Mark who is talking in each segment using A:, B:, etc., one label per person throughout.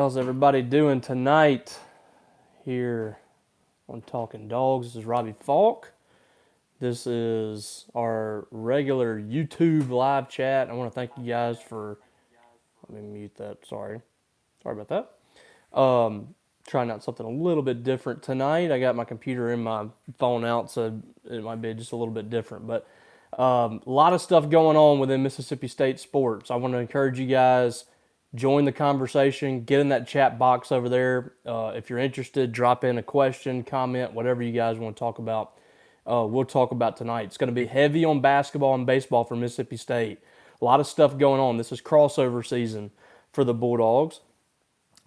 A: How's everybody doing tonight here on Talking Dogs? This is Robbie Falk. This is our regular YouTube live chat. I want to thank you guys for. Let me mute that. Sorry about that. Trying out something a little bit different tonight. I got my computer and my phone out, so it might be just a little bit different. But a lot of stuff going on within Mississippi State sports. I want to encourage you guys, join the conversation, get in that chat box over there. If you're interested, drop in a question, comment, whatever you guys want to talk about. We'll talk about tonight. It's going to be heavy on basketball and baseball for Mississippi State. A lot of stuff going on. This is crossover season for the Bulldogs.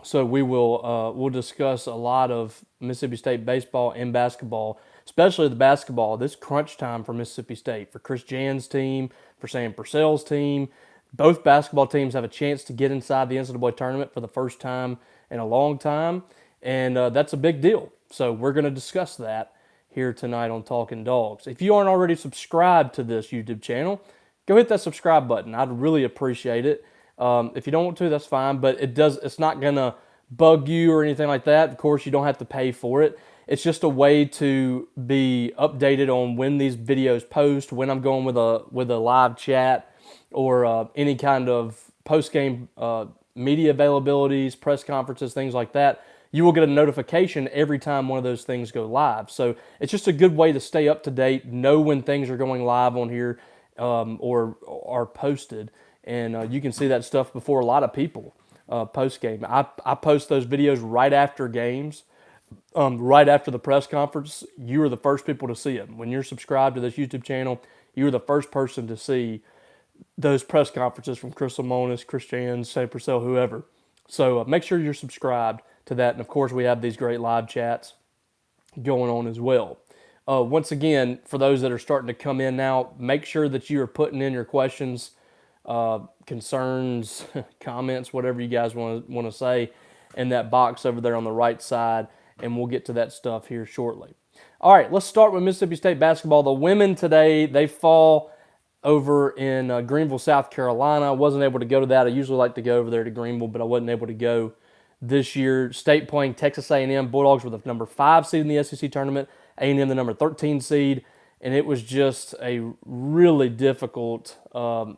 A: So we'll discuss a lot of Mississippi State baseball and basketball, especially the basketball. This crunch time for Mississippi State, for Chris Jan's team, for Sam Purcell's team. Both basketball teams have a chance to get inside the NCAA tournament for the first time in a long time, and that's a big deal. So we're going to discuss that here tonight on Talking Dogs. If you aren't already subscribed to this YouTube channel, go hit that subscribe button. I'd really appreciate it. If you don't want to, that's fine, but it's not going to bug you or anything like that. Of course, you don't have to pay for it. It's just a way to be updated on when these videos post, when I'm going with a live chat, or any kind of post-game media availabilities, press conferences, things like that. You will get a notification every time one of those things go live. So it's just a good way to stay up to date, know when things are going live on here or are posted. And you can see that stuff before a lot of people post-game. I post those videos right after games, right after the press conference. You are the first people to see them. When you're subscribed to this YouTube channel, you are the first person to see those press conferences from Chris Lemonis, Chris Jans, Sam Purcell, whoever. So make sure you're subscribed to that. And, of course, we have these great live chats going on as well. Once again, for those that are starting to come in now, make sure that you are putting in your questions, concerns, comments, whatever you guys want to say in that box over there on the right side, and we'll get to that stuff here shortly. All right, let's start with Mississippi State basketball. The women today, they fall over in Greenville, South Carolina. I wasn't able to go to that. I usually like to go over there to Greenville, but I wasn't able to go this year. State playing Texas A&M. Bulldogs were the number 5 seed in the SEC tournament. A&M the number 13 seed. And it was just a really difficult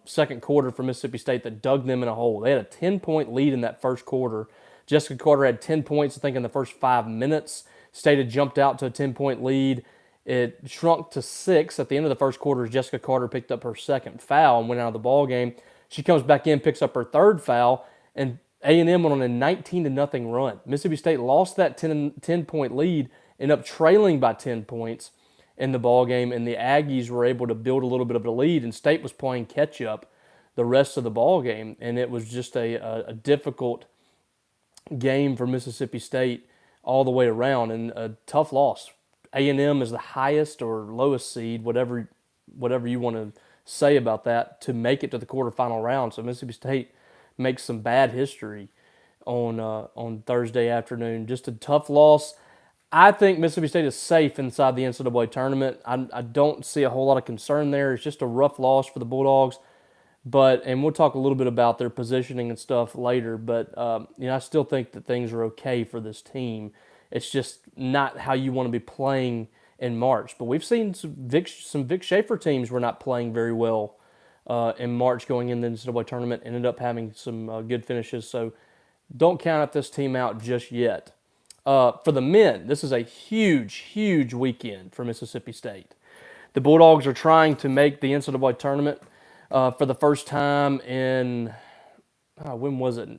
A: second quarter for Mississippi State that dug them in a hole. They had a 10-point lead in that first quarter. Jessica Carter had 10 points, I think, in the first 5 minutes. State had jumped out to a 10-point lead. It shrunk to 6 at the end of the first quarter as Jessica Carter picked up her second foul and went out of the ball game. She comes back in, picks up her third foul, and A&M went on a 19-0 run. Mississippi State lost that 10-point lead, ended up trailing by 10 points in the ball game, and the Aggies were able to build a little bit of a lead, and State was playing catch-up the rest of the ball game, and it was just a difficult game for Mississippi State all the way around, and a tough loss. A&M is the highest or lowest seed, whatever you want to say about that, to make it to the quarterfinal round. So Mississippi State makes some bad history on Thursday afternoon. Just a tough loss. I think Mississippi State is safe inside the NCAA tournament. I don't see a whole lot of concern there. It's just a rough loss for the Bulldogs. And we'll talk a little bit about their positioning and stuff later. But I still think that things are okay for this team. It's just not how you want to be playing in March. But we've seen some Vic Schaefer teams were not playing very well in March going into the NCAA tournament. Ended up having some good finishes. So don't count this team out just yet. For the men, this is a huge, huge weekend for Mississippi State. The Bulldogs are trying to make the NCAA tournament for the first time in, when was it?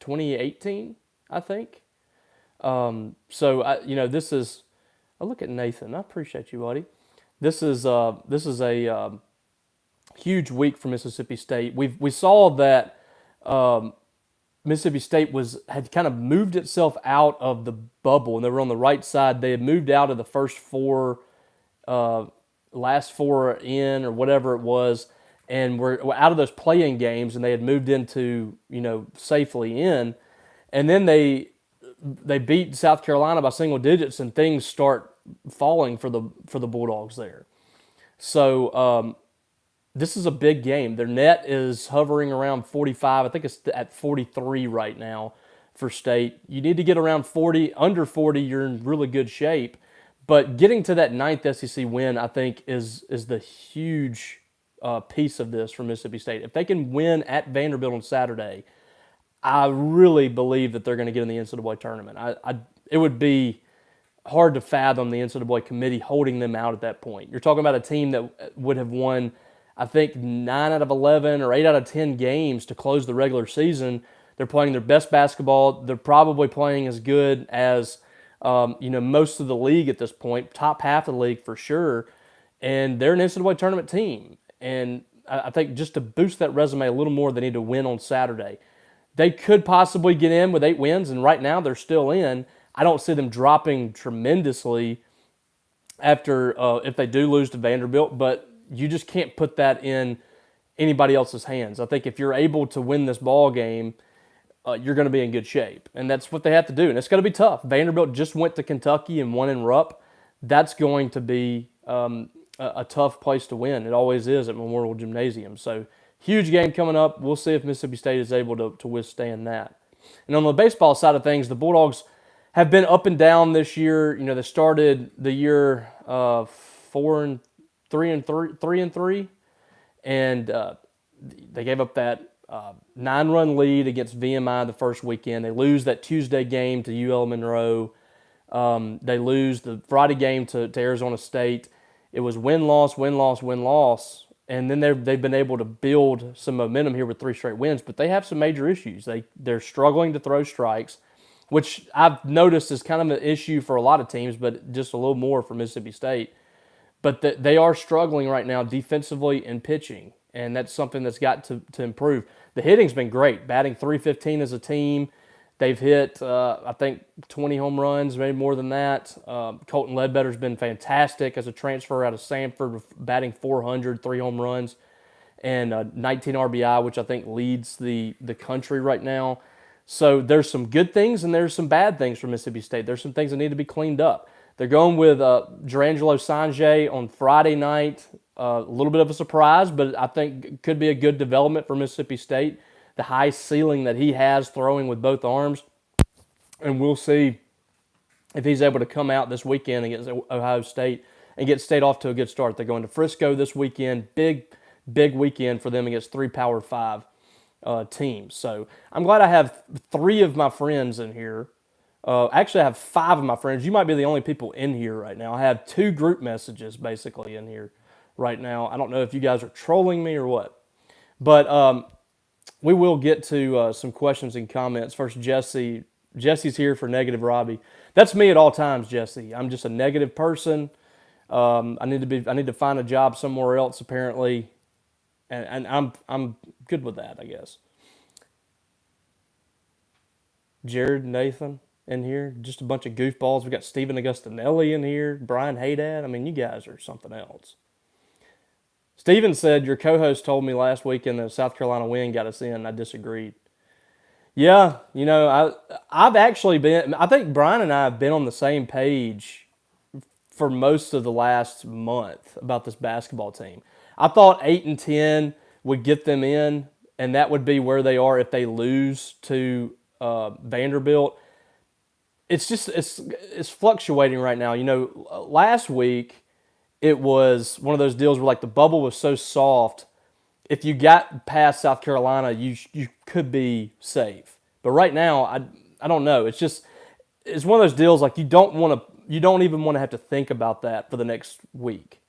A: 2018, I think. This is, I look at Nathan. I appreciate you, buddy. This is a huge week for Mississippi State. We saw that Mississippi State had kind of moved itself out of the bubble, and they were on the right side. They had moved out of the first four, last four in, or whatever it was, and were out of those play-in games, and they had moved into, safely in. And then they beat South Carolina by single digits, and things start falling for the Bulldogs there. So this is a big game. Their net is hovering around 45. I think it's at 43 right now for state. You need to get around 40, under 40, you're in really good shape. But getting to that ninth SEC win, I think, is the huge piece of this for Mississippi State. If they can win at Vanderbilt on Saturday, I really believe that they're going to get in the NCAA tournament. It would be hard to fathom the NCAA committee holding them out at that point. You're talking about a team that would have won, I think, 9 out of 11 or 8 out of 10 games to close the regular season. They're playing their best basketball. They're probably playing as good as most of the league at this point, top half of the league for sure. And they're an NCAA tournament team. And I think just to boost that resume a little more, they need to win on Saturday. They could possibly get in with 8 wins, and right now they're still in. I don't see them dropping tremendously after if they do lose to Vanderbilt, but you just can't put that in anybody else's hands. I think if you're able to win this ball game, you're going to be in good shape, and that's what they have to do. And it's going to be tough. Vanderbilt just went to Kentucky and won in Rupp. That's going to be a tough place to win. It always is at Memorial Gymnasium. So huge game coming up. We'll see if Mississippi State is able to withstand that. And on the baseball side of things, the Bulldogs have been up and down this year. You know, they started the year 4-3, and they gave up that 9-run lead against VMI the first weekend. They lose that Tuesday game to UL Monroe. They lose the Friday game to Arizona State. It was win-loss, win-loss, win-loss. And then they've been able to build some momentum here with 3 straight wins, but they have some major issues. They're struggling to throw strikes, which I've noticed is kind of an issue for a lot of teams, but just a little more for Mississippi State. But they are struggling right now defensively and pitching, and that's something that's got to improve. The hitting's been great, batting .315 as a team. They've hit, I think, 20 home runs, maybe more than that. Colton Ledbetter's been fantastic as a transfer out of Samford, batting .400, 3 home runs, and 19 RBI, which I think leads the country right now. So there's some good things and there's some bad things for Mississippi State. There's some things that need to be cleaned up. They're going with Jerangelo Sanjay on Friday night. A little bit of a surprise, but I think it could be a good development for Mississippi State. The high ceiling that he has throwing with both arms. And we'll see if he's able to come out this weekend against Ohio State and get State off to a good start. They're going to Frisco this weekend. Big weekend for them against 3 Power 5 teams. So I'm glad I have 3 of my friends in here. Actually, I have 5 of my friends. You might be the only people in here right now. I have 2 group messages basically in here right now. I don't know if you guys are trolling me or what. But we will get to some questions and comments. First, Jesse. Jesse's here for Negative Robbie. That's me at all times, Jesse. I'm just a negative person. I need to find a job somewhere else apparently, and I'm good with that, I guess. Jared, Nathan in here, just a bunch of goofballs. We got Stephen Augustinelli in here, Brian Haydad. I mean, you guys are something else. Steven said, your co-host told me last weekend the South Carolina win got us in. I disagreed. Yeah, I've actually been, I think Brian and I have been on the same page for most of the last month about this basketball team. I thought 8-10 would get them in, and that would be where they are if they lose to Vanderbilt. It's fluctuating right now. Last week, it was one of those deals where like the bubble was so soft, if you got past South Carolina, you could be safe. But right now, I don't know. It's one of those deals like you don't even want to have to think about that for the next week.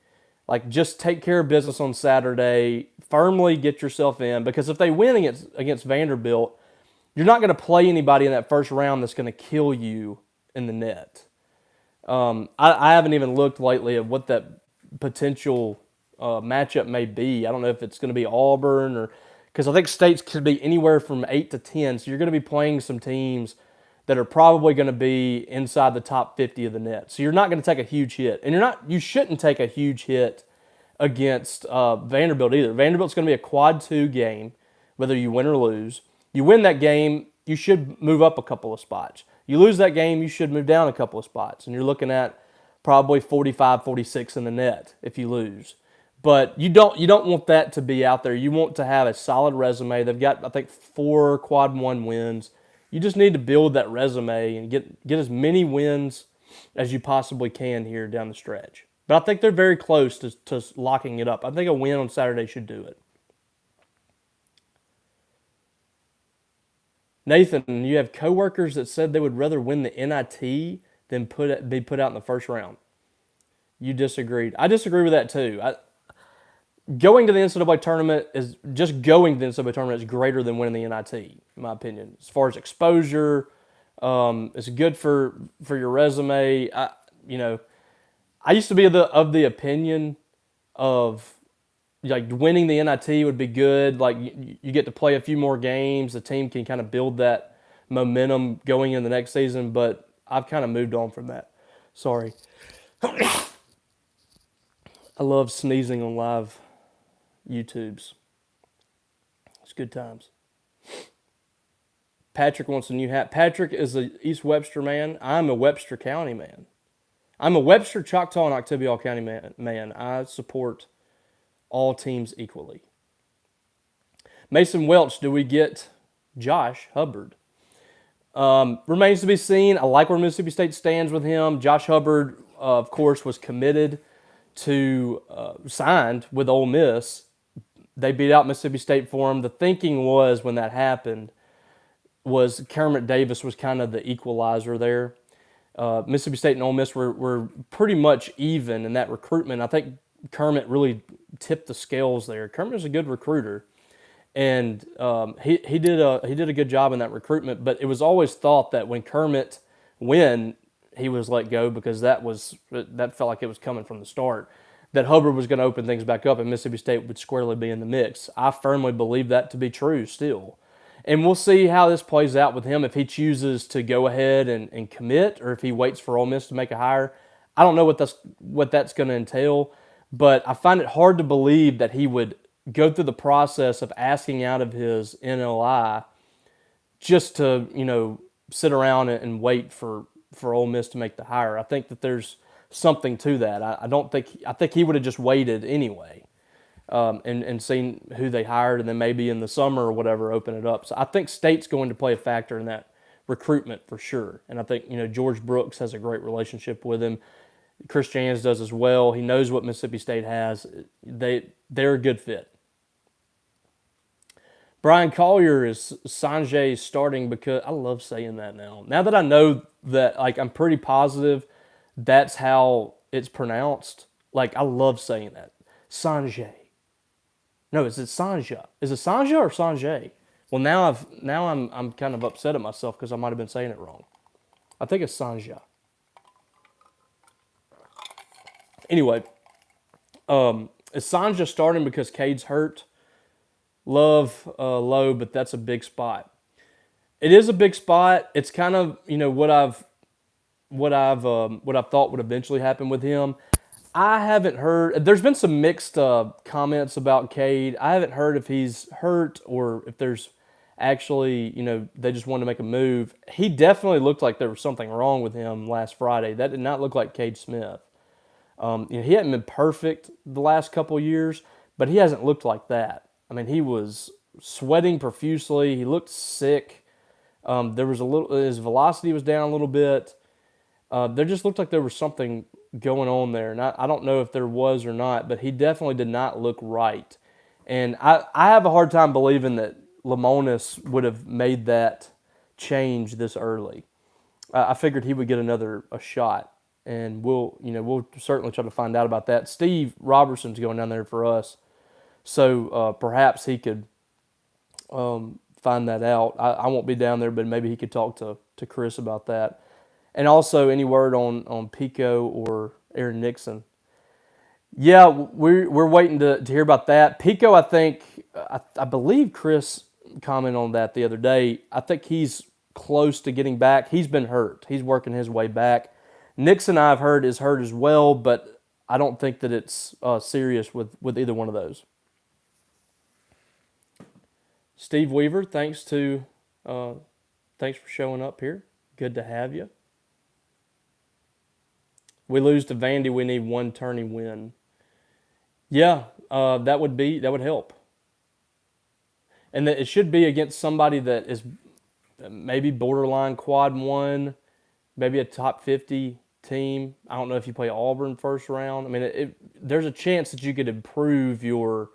A: Like just take care of business on Saturday, firmly get yourself in, because if they win against Vanderbilt, you're not going to play anybody in that first round that's going to kill you in the net. I haven't even looked lately at what that potential matchup may be. I don't know if it's going to be Auburn or because I think states could be anywhere from 8-10. So you're going to be playing some teams that are probably going to be inside the top 50 of the net. So you're not going to take a huge hit, and you shouldn't take a huge hit against Vanderbilt either. Vanderbilt's going to be a quad 2 game, whether you win or lose. You win that game, you should move up a couple of spots. You lose that game, you should move down a couple of spots. And you're looking at probably 45, 46 in the net if you lose. But you don't want that to be out there. You want to have a solid resume. They've got, I think, 4 quad 1 wins. You just need to build that resume and get as many wins as you possibly can here down the stretch. But I think they're very close to locking it up. I think a win on Saturday should do it. Nathan, you have coworkers that said they would rather win the NIT than be put out in the first round. You disagreed. I disagree with that too. Going to the NCAA tournament is just going to the NCAA tournament is greater than winning the NIT, in my opinion. As far as exposure, it's good for your resume. I used to be of the opinion of like winning the NIT would be good. Like you get to play a few more games, the team can kind of build that momentum going in the next season. But I've kind of moved on from that. Sorry, I love sneezing on live YouTubes. It's good times. Patrick wants a new hat. Patrick is a East Webster man. I'm a Webster County man. I'm a Webster, Choctaw, and Octavia County man. I support all teams equally. Mason Welch, do we get Josh Hubbard? Remains to be seen. I like where Mississippi State stands with him. Josh Hubbard, of course, was committed to signed with Ole Miss. They beat out Mississippi State for him. The thinking was when that happened was Kermit Davis was kind of the equalizer there. Mississippi State and Ole Miss were pretty much even in that recruitment. I think Kermit really tipped the scales there. Kermit is a good recruiter, and he did a good job in that recruitment. But it was always thought that when Kermit win, he was let go because that felt like it was coming from the start. That Hubbard was going to open things back up and Mississippi State would squarely be in the mix. I firmly believe that to be true still. And we'll see how this plays out with him if he chooses to go ahead and commit or if he waits for Ole Miss to make a hire. I don't know what that's going to entail, but I find it hard to believe that he would go through the process of asking out of his NLI just to, sit around and wait for Ole Miss to make the hire. I think that there's something to that. I think he would have just waited anyway. And seen who they hired, and then maybe in the summer or whatever, open it up. So I think State's going to play a factor in that recruitment for sure. And I think George Brooks has a great relationship with him. Chris Jans does as well. He knows what Mississippi State has. They're a good fit. Brian Collier is Sanjay starting because I love saying that now. Now that I know that, I'm pretty positive that's how it's pronounced. I love saying that. Sanjay. No, is it Sanja? Is it Sanja or Sanjay? Well, now I'm kind of upset at myself because I might have been saying it wrong. I think it's Sanja. Anyway, is Sanja starting because Cade's hurt? Love low, but that's a big spot. It is a big spot. It's kind of what I've thought would eventually happen with him. I haven't heard. There's been some mixed comments about Cade. I haven't heard if he's hurt or if there's actually, they just wanted to make a move. He definitely looked like there was something wrong with him last Friday. That did not look like Cade Smith. He hadn't been perfect the last couple of years, but he hasn't looked like that. I mean, he was sweating profusely. He looked sick. There was his velocity was down a little bit. There just looked like there was something going on there. And I don't know if there was or not, but he definitely did not look right. And I have a hard time believing that Lamonis would have made that change this early. I figured he would get a shot. And we'll certainly try to find out about that. Steve Robertson's going down there for us. So perhaps he could find that out. I won't be down there, but maybe he could talk to Chris about that. And also, any word on Pico or Aaron Nixon? Yeah, we're waiting to hear about that. Pico, I think, I believe Chris commented on that the other day. I think he's close to getting back. He's been hurt. He's working his way back. Nixon, I've heard, is hurt as well, but I don't think that it's serious with either one of those. Steve Weaver, thanks for showing up here. Good to have you. We lose to Vandy, we need one turning win. Yeah, that would help. And that it should be against somebody that is maybe borderline quad one, maybe a top 50 team. I don't know if you play Auburn first round. I mean, there's a chance that you could improve your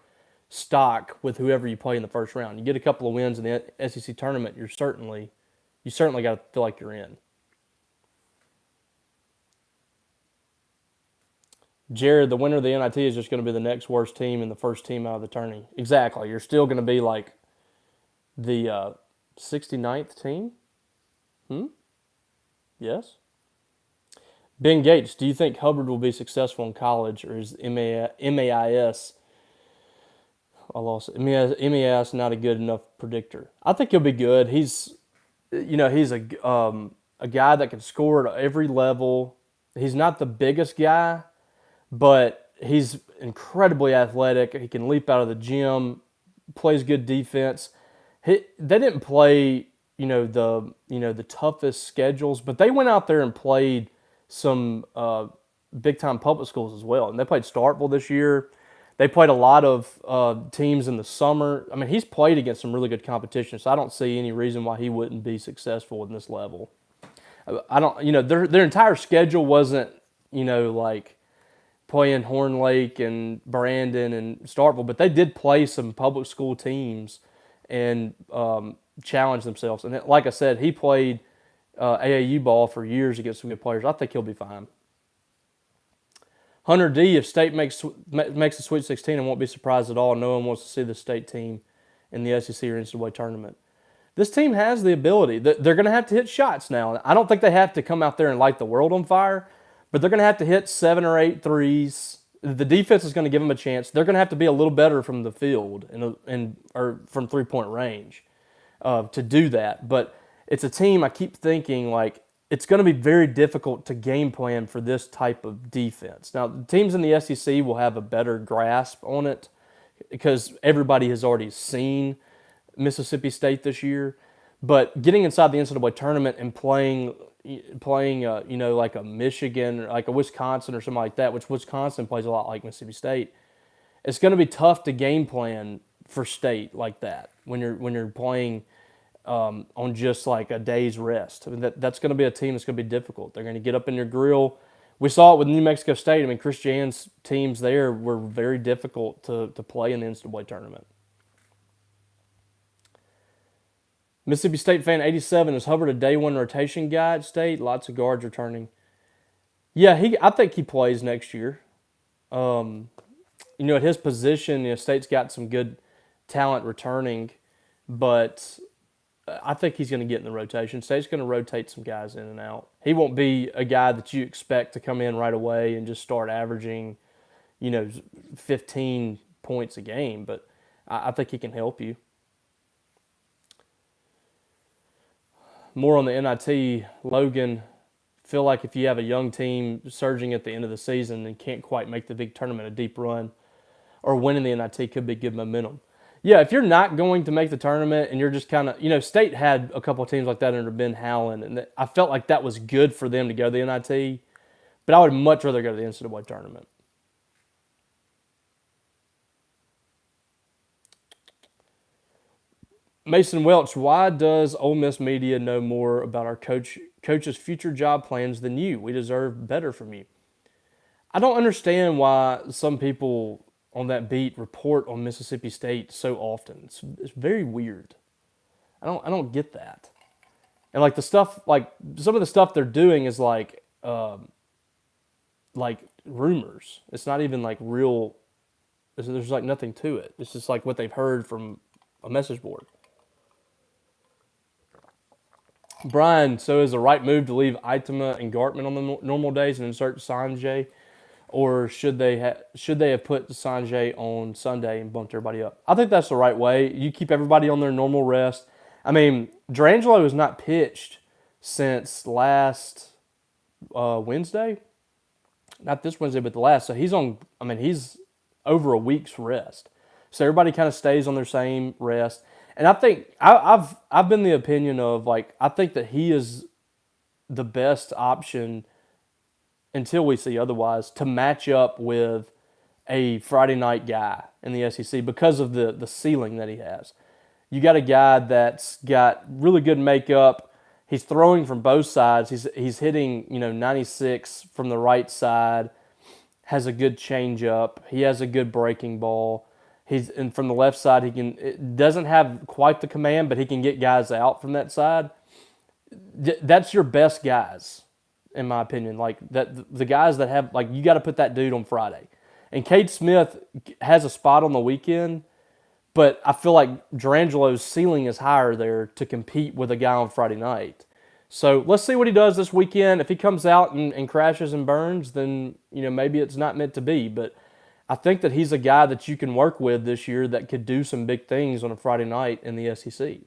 A: stock with whoever you play in the first round. You get a couple of wins in the SEC tournament, you certainly got to feel like you're in. Jared, the winner of the NIT is just going to be the next worst team and the first team out of the tourney. Exactly. You're still going to be like the 69th team? Yes. Ben Gates, do you think Hubbard will be successful in college, or is MAIS? I lost it. MAIS not a good enough predictor. I think he'll be good. He's a guy that can score at every level. He's not the biggest guy, but he's incredibly athletic. He can leap out of the gym, plays good defense. They didn't play, the toughest schedules, but they went out there and played some big time public schools as well. And they played Starkville this year. They played a lot of teams in the summer. I mean, he's played against some really good competition, so I don't see any reason why he wouldn't be successful in this level. I don't, their entire schedule wasn't, like playing Horn Lake and Brandon and Starkville, but they did play some public school teams and challenge themselves. And like I said, he played AAU ball for years against some good players. I think he'll be fine. Hunter D, if State makes the Sweet 16, I won't be surprised at all. No one wants to see the State team in the SEC or NCAA tournament. This team has the ability. They're going to have to hit shots now. I don't think they have to come out there and light the world on fire, but they're going to have to hit 7 or 8 threes. The defense is going to give them a chance. They're going to have to be a little better from the field or from three-point range to do that. But it's a team, I keep thinking, like, it's going to be very difficult to game plan for this type of defense. Now, the teams in the SEC will have a better grasp on it because everybody has already seen Mississippi State this year. But getting inside the NCAA tournament and playing like a Michigan or like a Wisconsin or something like that, which Wisconsin plays a lot like Mississippi State, it's going to be tough to game plan for State like that when you're playing on just like a day's rest. I mean, that's going to be a team that's going to be difficult. They're going to get up in your grill. We saw it with New Mexico State. I mean, Chris Jan's teams there were very difficult to play in the NCAA tournament. Mississippi State fan 87, is Hubbard a day one rotation guy at State? Lots of guards returning. Yeah, I think he plays next year. At his position, State's got some good talent returning, but I think he's going to get in the rotation. State's going to rotate some guys in and out. He won't be a guy that you expect to come in right away and just start averaging, 15 points a game, but I think he can help you. More on the NIT, Logan, feel like if you have a young team surging at the end of the season and can't quite make the big tournament a deep run, or winning the NIT could be good momentum. Yeah, if you're not going to make the tournament and you're just kind of, State had a couple of teams like that under Ben Howland, and I felt like that was good for them to go to the NIT, but I would much rather go to the NCAA tournament. Mason Welch, why does Ole Miss media know more about our coach's future job plans than you? We deserve better from you. I don't understand why some people on that beat report on Mississippi State so often. It's very weird. I don't get that. And like the stuff, like some of the stuff they're doing is like rumors. It's not even like real. There's like nothing to it. It's just like what they've heard from a message board. Brian, so is the right move to leave Itema and Gartman on the normal days and insert Sanjay, or should they have put Sanjay on Sunday and bumped everybody up? I think that's the right way. You keep everybody on their normal rest. I mean, Durangelo has not pitched since last Wednesday, not this Wednesday, but the last. So he's over a week's rest. So everybody kind of stays on their same rest. And I think I've been the opinion of, like, I think that he is the best option until we see otherwise to match up with a Friday night guy in the SEC because of the ceiling that he has. You got a guy that's got really good makeup. He's throwing from both sides. He's hitting 96 from the right side. Has a good changeup. He has a good breaking ball. And from the left side, it doesn't have quite the command, but he can get guys out from that side. That's your best guys, in my opinion. Like that, the guys that have you got to put that dude on Friday. And Cade Smith has a spot on the weekend, but I feel like Drangelo's ceiling is higher there to compete with a guy on Friday night. So let's see what he does this weekend. If he comes out and crashes and burns, then maybe it's not meant to be. But I think that he's a guy that you can work with this year that could do some big things on a Friday night in the SEC.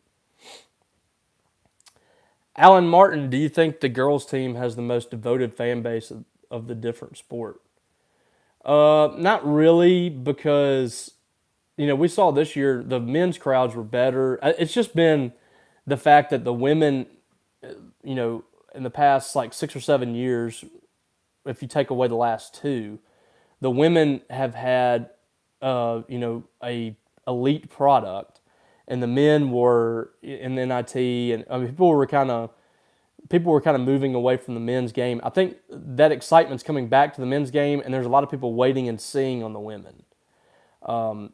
A: Alan Martin, do you think the girls' team has the most devoted fan base of the different sport? Not really, because we saw this year the men's crowds were better. It's just been the fact that the women, in the past 6 or 7 years, if you take away the last two, the women have had, a elite product, and the men were in the NIT, and people were kind of moving away from the men's game. I think that excitement's coming back to the men's game, and there's a lot of people waiting and seeing on the women.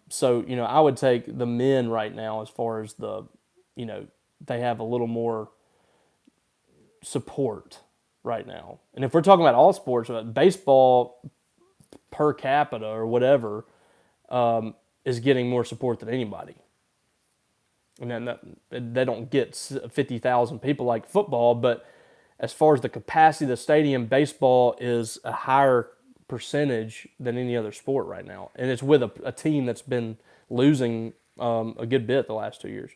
A: So I would take the men right now as far as they have a little more support right now. And if we're talking about all sports, baseball per capita or whatever is getting more support than anybody. And then they don't get 50,000 people like football, but as far as the capacity of the stadium, baseball is a higher percentage than any other sport right now. And it's with a team that's been losing a good bit the last 2 years.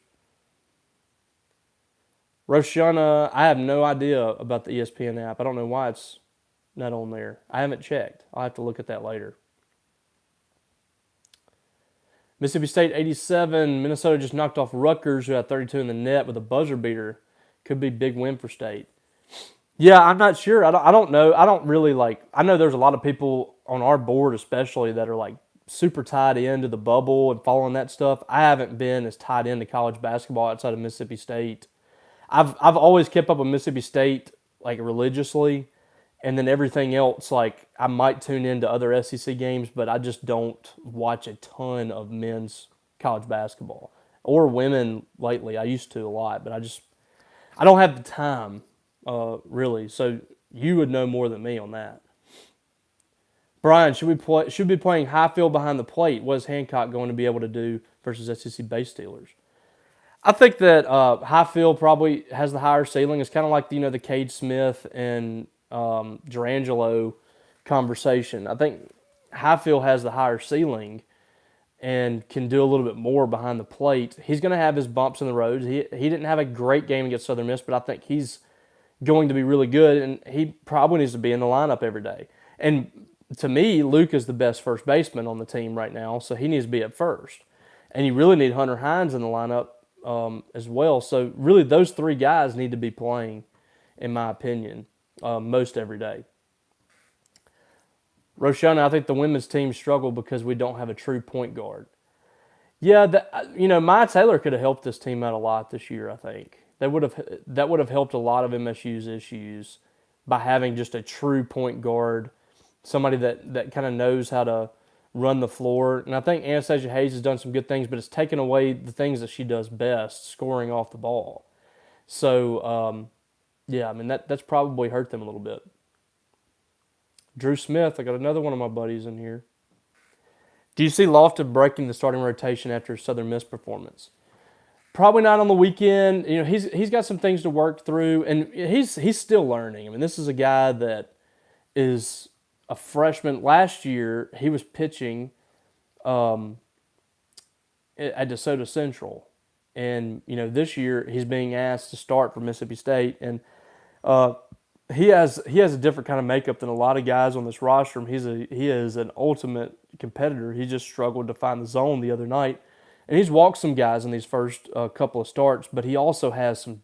A: Roshana, I have no idea about the ESPN app. I don't know why it's not on there. I haven't checked. I'll have to look at that later. Mississippi State 87. Minnesota just knocked off Rutgers, who had 32 in the net with a buzzer beater. Could be a big win for State. Yeah, I'm not sure. I don't know. I don't really I know there's a lot of people on our board especially that are super tied into the bubble and following that stuff. I haven't been as tied into college basketball outside of Mississippi State. I've always kept up with Mississippi State religiously, and then everything else I might tune into other SEC games, but I just don't watch a ton of men's college basketball or women lately. I used to a lot, but I don't have the time really. So you would know more than me on that. Brian, should we be playing high field behind the plate? What is Hancock going to be able to do versus SEC base Steelers? I think that Highfield probably has the higher ceiling. It's kind of like the Cade Smith and Durangelo conversation. I think Highfield has the higher ceiling and can do a little bit more behind the plate. He's going to have his bumps in the road. He didn't have a great game against Southern Miss, but I think he's going to be really good, and he probably needs to be in the lineup every day. And to me, Luke is the best first baseman on the team right now, so he needs to be at first. And you really need Hunter Hines in the lineup as well. So really those three guys need to be playing, in my opinion, most every day. Roshana, I think the women's team struggled because we don't have a true point guard. Yeah, Maya Taylor could have helped this team out a lot this year, I think. That would have helped a lot of MSU's issues by having just a true point guard, somebody that kind of knows how to run the floor. And I think Anastasia Hayes has done some good things, but it's taken away the things that she does best, scoring off the ball. So, that's probably hurt them a little bit. Drew Smith, I got another one of my buddies in here. Do you see Lofton breaking the starting rotation after a Southern Miss performance? Probably not on the weekend. He's got some things to work through, and he's still learning. I mean, this is a guy that is a freshman. Last year, he was pitching at DeSoto Central, and this year he's being asked to start for Mississippi State, and he has a different kind of makeup than a lot of guys on this roster. He is an ultimate competitor. He just struggled to find the zone the other night. And he's walked some guys in these first couple of starts, but he also has some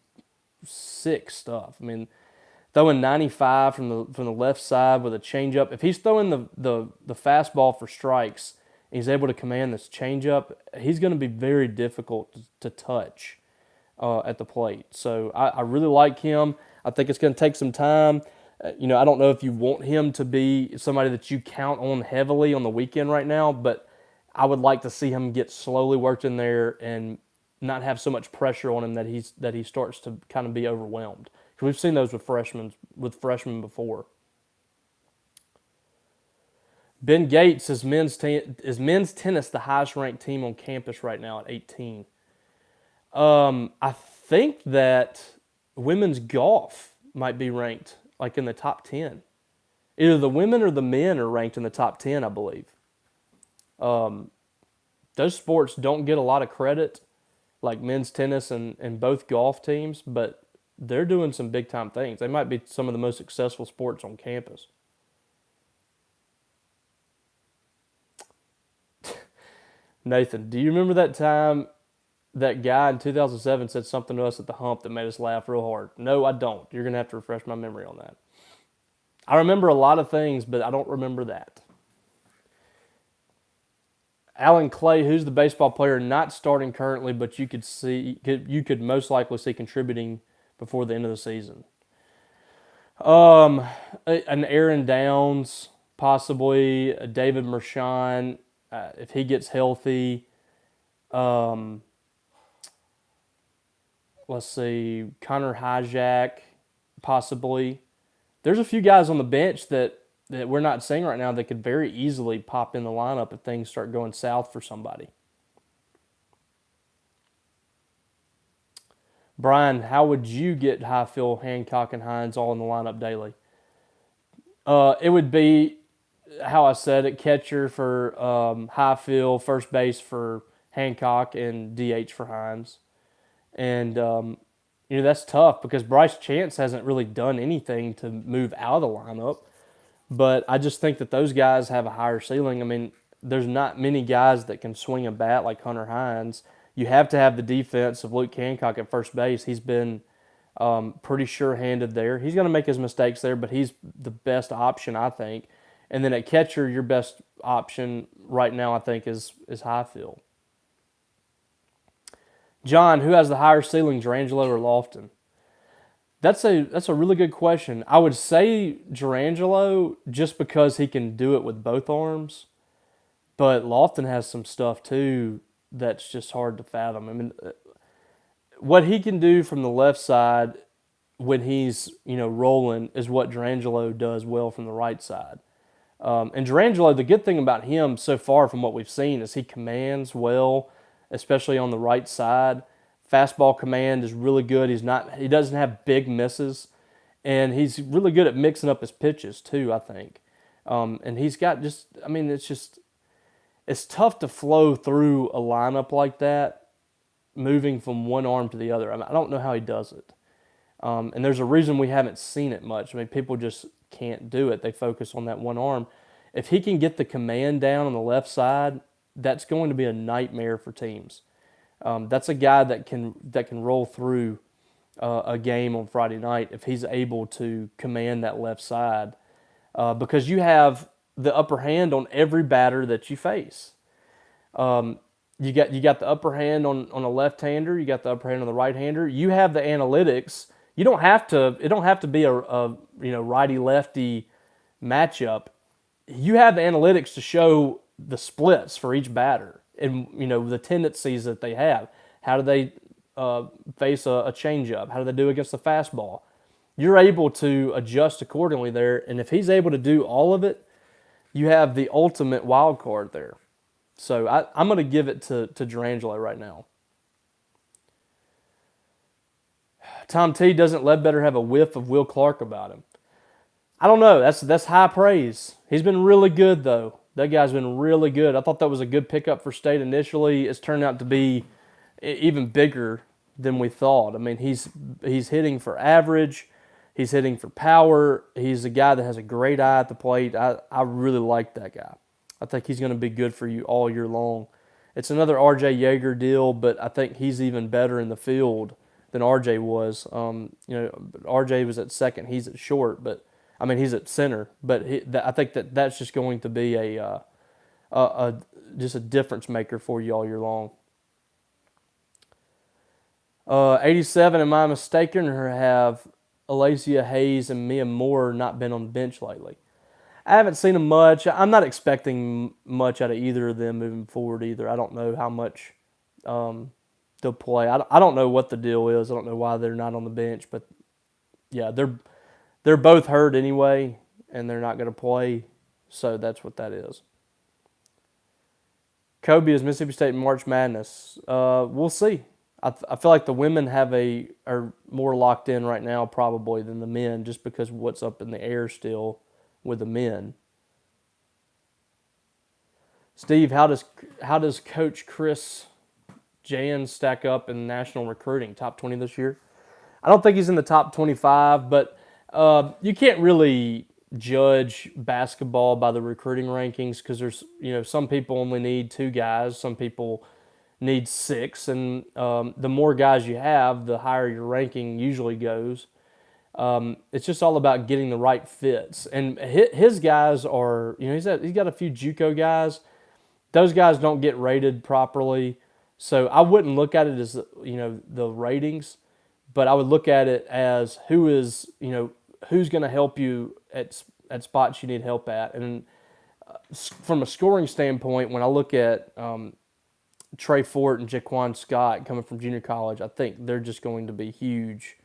A: sick stuff. I mean, throwing 95 from the left side with a changeup. If he's throwing the fastball for strikes, He's able to command this changeup. He's going to be very difficult to touch at the plate. So I really like him. I think it's going to take some time. I don't know if you want him to be somebody that you count on heavily on the weekend right now, but I would like to see him get slowly worked in there and not have so much pressure on him that he starts to kind of be overwhelmed. Because we've seen those with freshmen before. Ben Gates is men's tennis the highest ranked team on campus right now at 18. I think that women's golf might be ranked like in the top 10. Either the women or the men are ranked in the top 10, I believe. Those sports don't get a lot of credit, like men's tennis and both golf teams, but they're doing some big time things. They might be some of the most successful sports on campus. Nathan, do you remember that time that guy in 2007 said something to us at the hump that made us laugh real hard? No, I don't. You're going to have to refresh my memory on that. I remember a lot of things, but I don't remember that. Alan Clay, who's the baseball player not starting currently, but you could most likely see contributing before the end of the season? An Aaron Downs, possibly a David Mershon, if he gets healthy. Let's see, Connor Hijack, possibly. There's a few guys on the bench that we're not seeing right now that could very easily pop in the lineup if things start going south for somebody. Brian, how would you get Highfield, Hancock, and Hines all in the lineup daily? It would be how I said it: catcher for Highfield, first base for Hancock, and DH for Hines. And that's tough because Bryce Chance hasn't really done anything to move out of the lineup. But I just think that those guys have a higher ceiling. I mean, there's not many guys that can swing a bat like Hunter Hines. You have to have the defense of Luke Hancock at first base. He's been pretty sure-handed there. He's going to make his mistakes there, but he's the best option, I think. And then at catcher, your best option right now, I think, is Highfield. John, who has the higher ceiling, Durangelo or Lofton? That's a really good question. I would say Durangelo just because he can do it with both arms, but Lofton has some stuff too that's just hard to fathom. I mean, what he can do from the left side when he's rolling is what Durangelo does well from the right side. And Durangelo, the good thing about him so far from what we've seen is he commands well, especially on the right side. Fastball command is really good. He doesn't have big misses, and he's really good at mixing up his pitches too, I think. And he's got it's tough to flow through a lineup like that, moving from one arm to the other. I don't know how he does it. And there's a reason we haven't seen it much. I mean, people just can't do it. They focus on that one arm. If he can get the command down on the left side, that's going to be a nightmare for teams. That's a guy that can roll through a game on Friday night if he's able to command that left side, because you have the upper hand on every batter that you face. You got the upper hand on a left-hander. You got the upper hand on the right-hander. You have the analytics. You don't have to. It don't have to be a righty-lefty matchup. You have the analytics to show the splits for each batter and the tendencies that they have. How do they face a changeup? How do they do against the fastball? You're able to adjust accordingly there, and if he's able to do all of it, you have the ultimate wild card there. So I'm going to give it to Durangelo right now. Tom T, doesn't Ledbetter have a whiff of Will Clark about him? I don't know. That's high praise. He's been really good, though. That guy's been really good. I thought that was a good pickup for State initially. It's turned out to be even bigger than we thought. I mean, he's hitting for average. He's hitting for power. He's a guy that has a great eye at the plate. I really like that guy. I think he's going to be good for you all year long. It's another R.J. Yeager deal, but I think he's even better in the field than R.J. was. R.J. was at second. He's at short, but he's at center. But I think that's just going to be a just a difference maker for you all year long. 87, am I mistaken, or have Alasia Hayes and Mia Moore not been on the bench lately? I haven't seen them much. I'm not expecting much out of either of them moving forward either. I don't know how much they'll play. I don't know what the deal is. I don't know why they're not on the bench, but yeah, they're both hurt anyway, and they're not going to play, so that's what that is. Kobe is Mississippi State March Madness. We'll see. I feel like the women are more locked in right now probably than the men, just because of what's up in the air still with the men. Steve, how does Coach Chris Jans stack up in national recruiting? Top 20 this year? I don't think he's in the top 25, but you can't really judge basketball by the recruiting rankings because there's some people only need 2 guys, some people need 6, and the more guys you have, the higher your ranking usually goes. It's just all about getting the right fits, and his guys are he's got a few JUCO guys. Those guys don't get rated properly, so I wouldn't look at it as the ratings, but I would look at it as who's going to help you at spots you need help at. And from a scoring standpoint, when I look at Trey Fort and Jaquan Scott coming from junior college, I think they're just going to be huge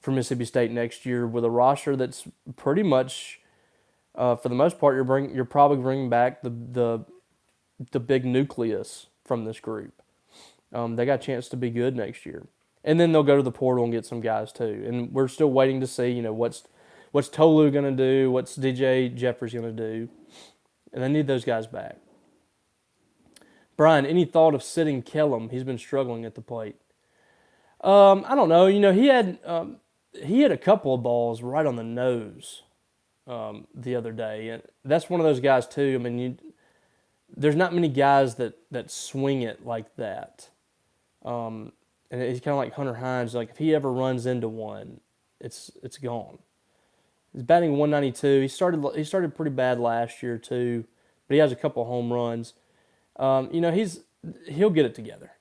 A: for Mississippi State next year with a roster that's pretty much, for the most part, you're probably bringing back the big nucleus from this group. They got a chance to be good next year. And then they'll go to the portal and get some guys too. And we're still waiting to see, what's Tolu going to do, what's DJ Jeffers going to do. And they need those guys back. Brian, any thought of sitting Kellum? He's been struggling at the plate. I don't know. He had a couple of balls right on the nose the other day. And that's one of those guys too. I mean, there's not many guys that swing it like that. And he's kind of like Hunter Hines. Like if he ever runs into one, it's gone. He's batting 192. He started pretty bad last year too, but he has a couple of home runs. He'll get it together.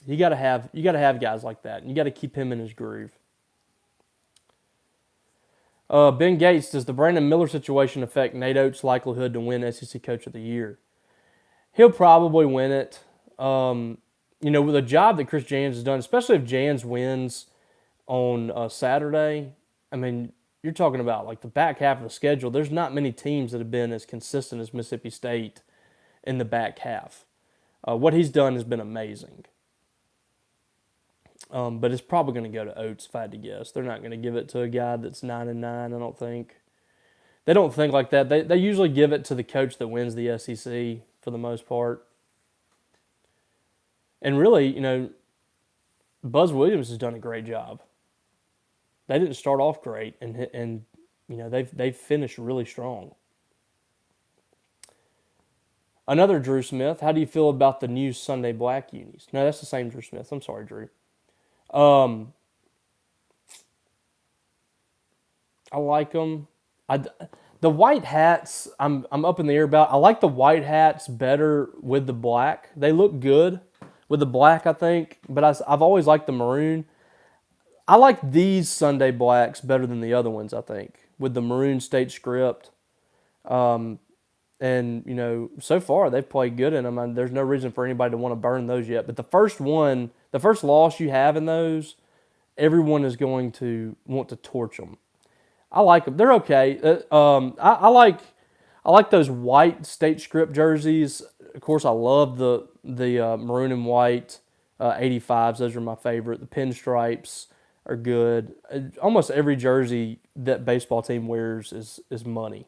A: You got to have guys like that, and you got to keep him in his groove. Ben Gates, does the Brandon Miller situation affect Nate Oates' likelihood to win SEC Coach of the Year? He'll probably win it. With the job that Chris Jans has done, especially if Jans wins on Saturday, I mean, you're talking about like the back half of the schedule. There's not many teams that have been as consistent as Mississippi State in the back half. What he's done has been amazing. But it's probably going to go to Oates if I had to guess. They're not going to give it to a guy that's 9-9, I don't think. They don't think like that. They usually give it to the coach that wins the SEC for the most part. And really, Buzz Williams has done a great job. They didn't start off great, and they've finished really strong. Another Drew Smith. How do you feel about the new Sunday Black unis? No, that's the same Drew Smith. I'm sorry, Drew. I like them. The white hats, I'm up in the air about. I like the white hats better with the black. They look good with the black, I think, but I've always liked the maroon. I like these Sunday Blacks better than the other ones, I think, with the maroon state script. And, so far they've played good in them. And there's no reason for anybody to want to burn those yet. But the first loss you have in those, everyone is going to want to torch them. I like them. They're okay. I like those white state script jerseys. Of course, I love the maroon and white 85s. Those are my favorite. The pinstripes are good. Almost every jersey that baseball team wears is money.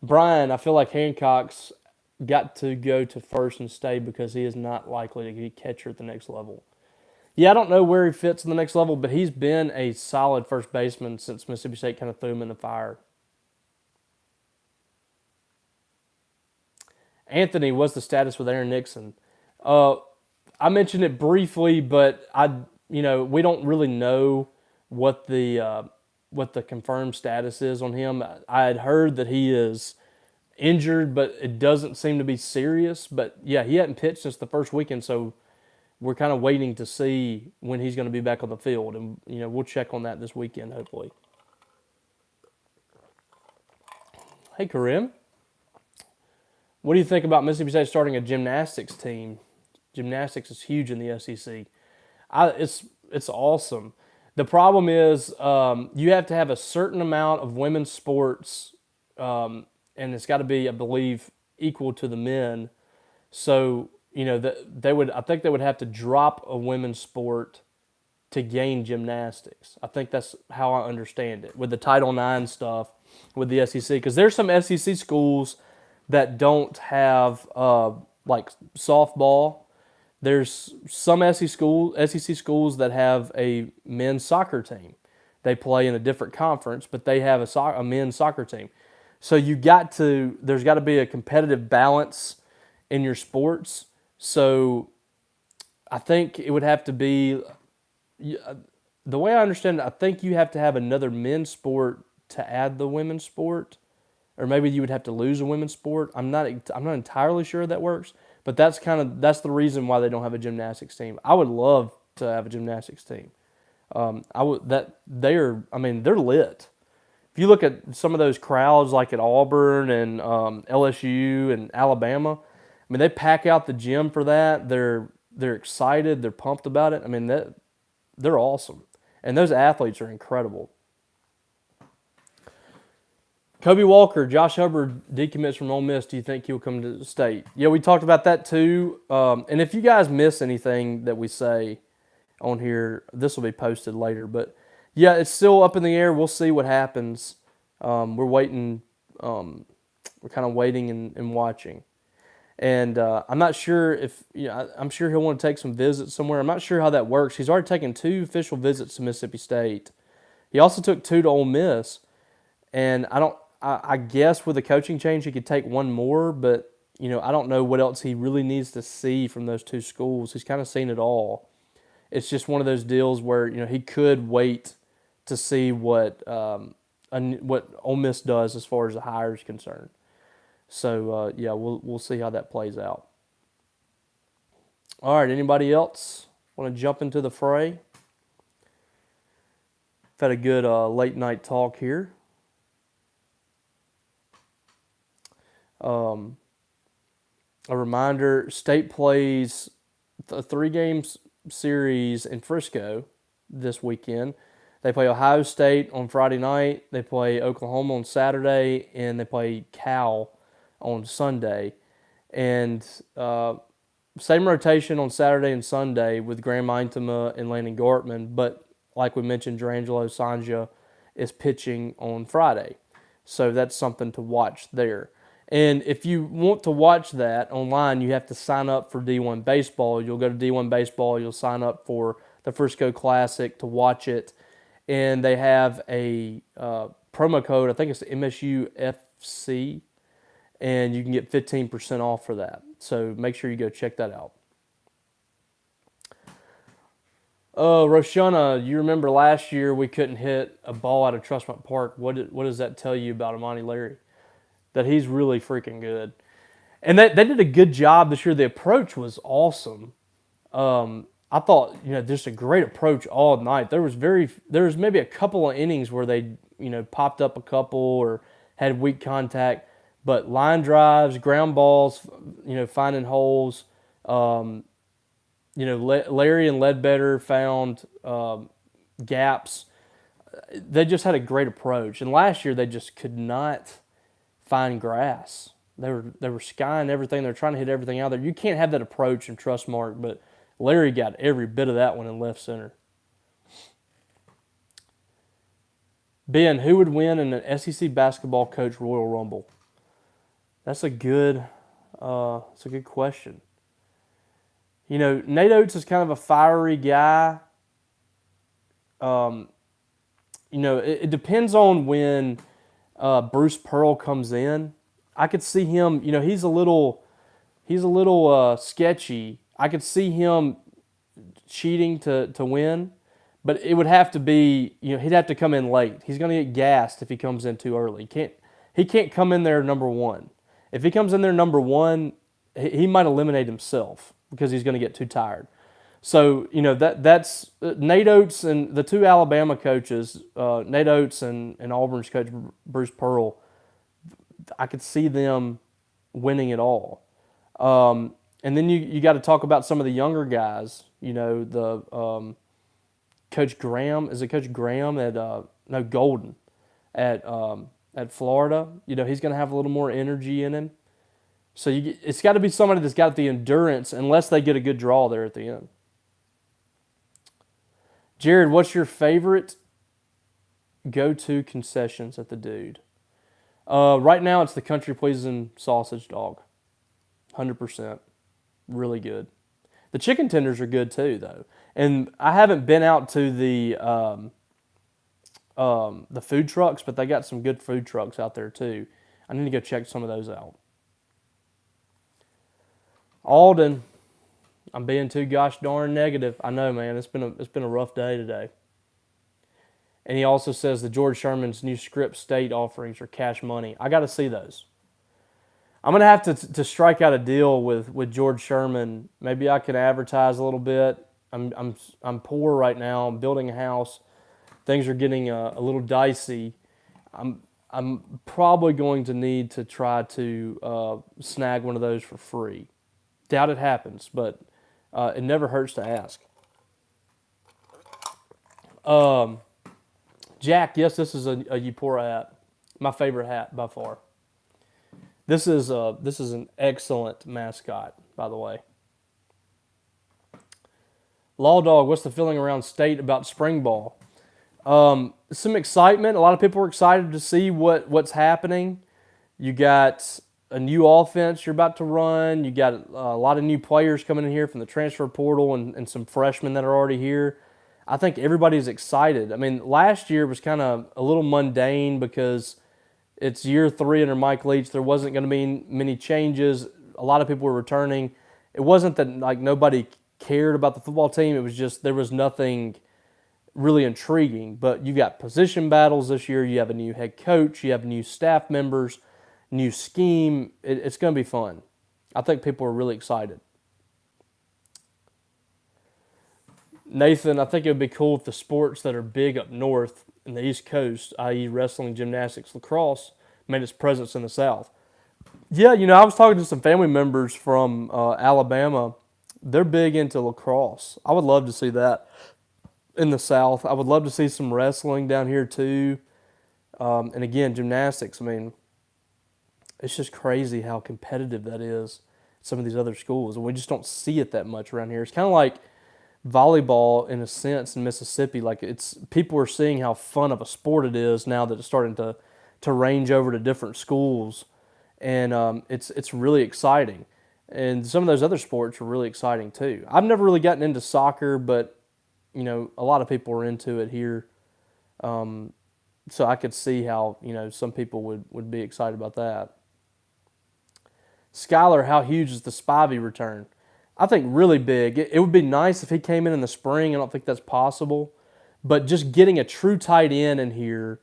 A: Brian, I feel like Hancock's got to go to first and stay because he is not likely to get catcher at the next level. Yeah, I don't know where he fits in the next level, but he's been a solid first baseman since Mississippi State kind of threw him in the fire. Anthony, what's the status with Aaron Nixon? I mentioned it briefly, but we don't really know what the what the confirmed status is on him. I had heard that he is injured, but it doesn't seem to be serious. But yeah, he hadn't pitched since the first weekend, so we're kind of waiting to see when he's going to be back on the field, and we'll check on that this weekend hopefully. Hey Karim, what do you think about Mississippi State starting a gymnastics team? Gymnastics is huge in the SEC. It's awesome. The problem is you have to have a certain amount of women's sports, and it's got to be, I believe, equal to the men. So I think they would have to drop a women's sport to gain gymnastics. I think that's how I understand it with the Title IX stuff with the SEC, because there's some SEC schools that don't have like softball. There's some SEC schools that have a men's soccer team. They play in a different conference, but they have a men's soccer team. So there's got to be a competitive balance in your sports. So I think it would have to be, the way I understand it, I think you have to have another men's sport to add the women's sport, or maybe you would have to lose a women's sport. I'm not entirely sure that works, but that's the reason why they don't have a gymnastics team. I would love to have a gymnastics team. They're lit. If you look at some of those crowds like at Auburn and LSU and Alabama, I mean, they pack out the gym for that. They're excited. They're pumped about it. I mean, they're awesome. And those athletes are incredible. Kobe Walker, Josh Hubbard decommits from Ole Miss. Do you think he'll come to the state? Yeah, we talked about that too. And if you guys miss anything that we say on here, this will be posted later. But yeah, it's still up in the air. We'll see what happens. We're waiting. We're kind of waiting and watching. And I'm not sure I'm sure he'll want to take some visits somewhere. I'm not sure how that works. He's already taken 2 official visits to Mississippi State. He also took 2 to Ole Miss. And I guess with a coaching change, he could take 1 more, but I don't know what else he really needs to see from those 2 schools. He's kind of seen it all. It's just one of those deals where he could wait to see what Ole Miss does as far as the hire is concerned. So we'll see how that plays out. All right, anybody else want to jump into the fray? I've had a good late night talk here. A reminder, State plays a 3-game series in Frisco this weekend. They play Ohio State on Friday night, they play Oklahoma on Saturday, and they play Cal on Sunday. And same rotation on Saturday and Sunday with Graham Eintema and Landon Gartman, but like we mentioned, Drangelo Sanja is pitching on Friday. So that's something to watch there. And if you want to watch that online, you have to sign up for D1 Baseball. You'll go to D1 Baseball, you'll sign up for the Frisco Classic to watch it. And they have a promo code, I think it's MSUFC, and you can get 15% off for that. So make sure you go check that out. Roshana, you remember last year we couldn't hit a ball out of Trustmark Park. What does that tell you about Amani Larry? That he's really freaking good. And they did a good job this year. The approach was awesome. I thought, just a great approach all night. There was maybe a couple of innings where they, popped up a couple or had weak contact, but line drives, ground balls, finding holes. Larry and Ledbetter found gaps. They just had a great approach. And last year they just could not find grass. They were skying everything. They're trying to hit everything out there. You can't have that approach in Trustmark, but Larry got every bit of that one in left center. Ben, who would win in an SEC basketball coach Royal Rumble? That's a good question. Nate Oates is kind of a fiery guy. It depends on when Bruce Pearl comes in. I could see him, he's a little sketchy. I could see him cheating to win, But it would have to be, he'd have to come in late. He's going to get gassed if he comes in too early. He can't come in there number one. If he comes in there number one, he might eliminate himself because he's going to get too tired. So, that's Nate Oates and the two Alabama coaches, Nate Oates and Auburn's coach, Bruce Pearl, I could see them winning it all. And then you got to talk about some of the younger guys, the Coach Graham. Is it Coach Graham at, no, Golden at Florida? He's going to have a little more energy in him. So it's got to be somebody that's got the endurance unless they get a good draw there at the end. Jared, what's your favorite go-to concessions at the Dude? Right now, it's the country pleasing sausage dog. 100%. Really good. The chicken tenders are good too, though. And I haven't been out to the food trucks, but they got some good food trucks out there too. I need to go check some of those out. Alden, I'm being too gosh darn negative. I know, man. It's been a rough day today. And he also says the George Sherman's new script state offerings are cash money. I got to see those. I'm gonna have to strike out a deal with George Sherman. Maybe I can advertise a little bit. I'm poor right now. I'm building a house. Things are getting a little dicey. I'm probably going to need to try to snag one of those for free. Doubt it happens, but it never hurts to ask. Jack, yes, this is a Eupora hat. My favorite hat by far. This is an excellent mascot, by the way. Law Dog, what's the feeling around state about spring ball? Some excitement. A lot of people are excited to see what's happening. You got a new offense you're about to run. You got a lot of new players coming in here from the transfer portal and some freshmen that are already here. I think everybody's excited. I mean, last year was kind of a little mundane because it's year 3 under Mike Leach. There wasn't going to be many changes. A lot of people were returning. It wasn't that like nobody cared about the football team. It was just there was nothing really intriguing. But you got position battles this year. You have a new head coach. You have new staff members, new scheme. It's going to be fun. I think people are really excited. Nathan, I think it would be cool if the sports that are big up north in the East Coast, i.e. wrestling, gymnastics, lacrosse, made its presence in the South. Yeah, I was talking to some family members from Alabama. They're big into lacrosse. I would love to see that in the South. I would love to see some wrestling down here too. And again, gymnastics. I mean, it's just crazy how competitive that is at some of these other schools. And we just don't see it that much around here. It's kind of like volleyball in a sense in Mississippi. Like people are seeing how fun of a sport it is now that it's starting to range over to different schools, and it's really exciting. And some of those other sports are really exciting too. I've never really gotten into soccer, but a lot of people are into it here, so I could see how some people would be excited about that. Skylar, how huge is the Spivey return? I think really big. It would be nice if he came in the spring. I don't think that's possible. But just getting a true tight end in here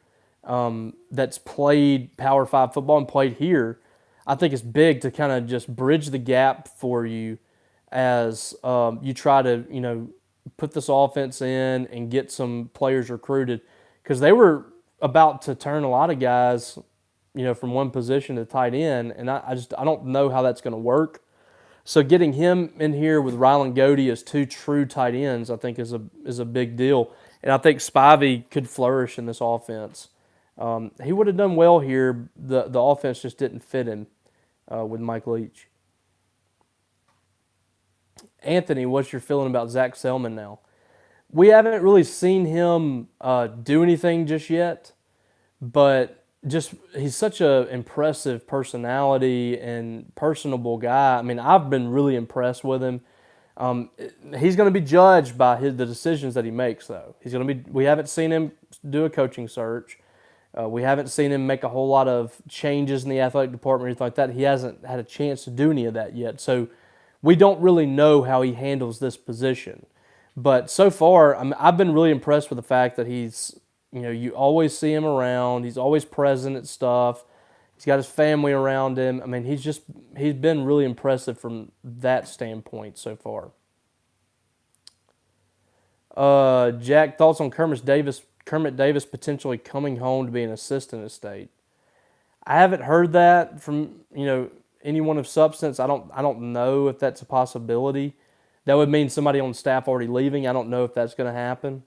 A: that's played Power 5 football and played here, I think it's big to kind of just bridge the gap for you as you try to, put this offense in and get some players recruited. Because they were about to turn a lot of guys, from one position to tight end. And I don't know how that's going to work. So getting him in here with Rylan Godey as two true tight ends, I think is a big deal. And I think Spivey could flourish in this offense. He would have done well here. The offense just didn't fit him with Mike Leach. Anthony, what's your feeling about Zach Selman now? We haven't really seen him do anything just yet, but he's such an impressive personality and personable guy. I mean, I've been really impressed with him. He's going to be judged by the decisions that he makes, though. We haven't seen him do a coaching search. We haven't seen him make a whole lot of changes in the athletic department or anything like that. He hasn't had a chance to do any of that yet. So we don't really know how he handles this position. But so far, I've been really impressed with the fact that he's, you always see him around. He's always present at stuff. He's got his family around him. I mean, he's been really impressive from that standpoint so far. Jack, thoughts on Kermit Davis potentially coming home to be an assistant at State? I haven't heard that from anyone of substance. I don't know if that's a possibility. That would mean somebody on staff already leaving. I don't know if that's going to happen.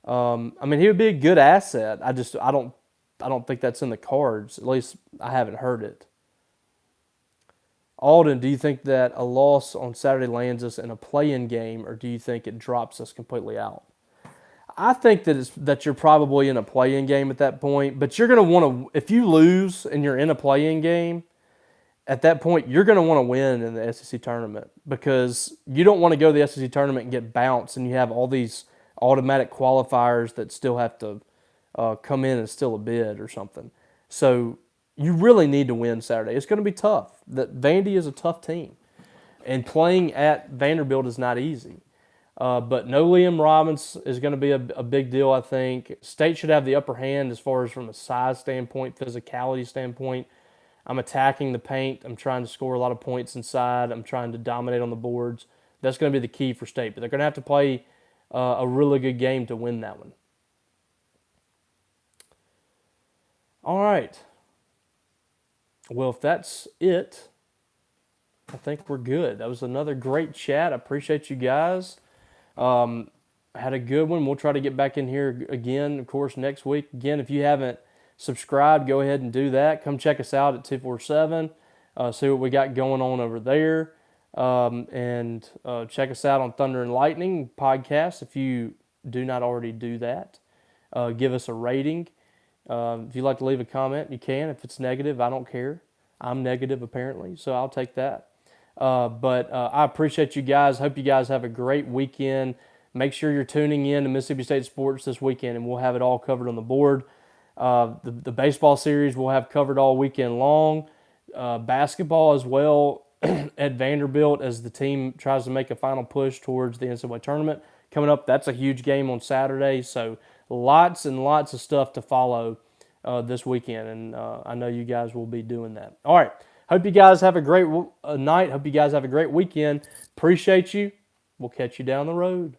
A: I mean, he would be a good asset. I don't think that's in the cards. At least I haven't heard it. Alden, do you think that a loss on Saturday lands us in a play-in game, or do you think it drops us completely out? I think that you're probably in a play-in game at that point, but you're going to want to, if you lose and you're in a play-in game, at that point you're going to want to win in the SEC tournament, because you don't want to go to the SEC tournament and get bounced and you have all these automatic qualifiers that still have to come in and steal a bid or something. So you really need to win Saturday. It's going to be tough. Vandy is a tough team, and playing at Vanderbilt is not easy. But no Liam Robbins is going to be a big deal, I think. State should have the upper hand as far as from a size standpoint, physicality standpoint. I'm attacking the paint. I'm trying to score a lot of points inside. I'm trying to dominate on the boards. That's going to be the key for State. But they're going to have to play a really good game to win that one. All right. Well, if that's it, I think we're good. That was another great chat. I appreciate you guys. I had a good one. We'll try to get back in here again, of course, next week. Again, if you haven't subscribed, go ahead and do that. Come check us out at 247. See what we got going on over there. And check us out on Thunder and Lightning podcast if you do not already do that. Give us a rating. If you'd like to leave a comment, you can. If it's negative, I don't care. I'm negative, apparently, so I'll take that. But I appreciate you guys. Hope you guys have a great weekend. Make sure you're tuning in to Mississippi State Sports this weekend, and we'll have it all covered on the board. The baseball series we'll have covered all weekend long. Basketball as well at Vanderbilt as the team tries to make a final push towards the NCAA tournament coming up. That's a huge game on Saturday, so lots and lots of stuff to follow this weekend, and I know you guys will be doing that. All right. Hope you guys have a great night. Hope you guys have a great weekend. Appreciate you. We'll catch you down the road.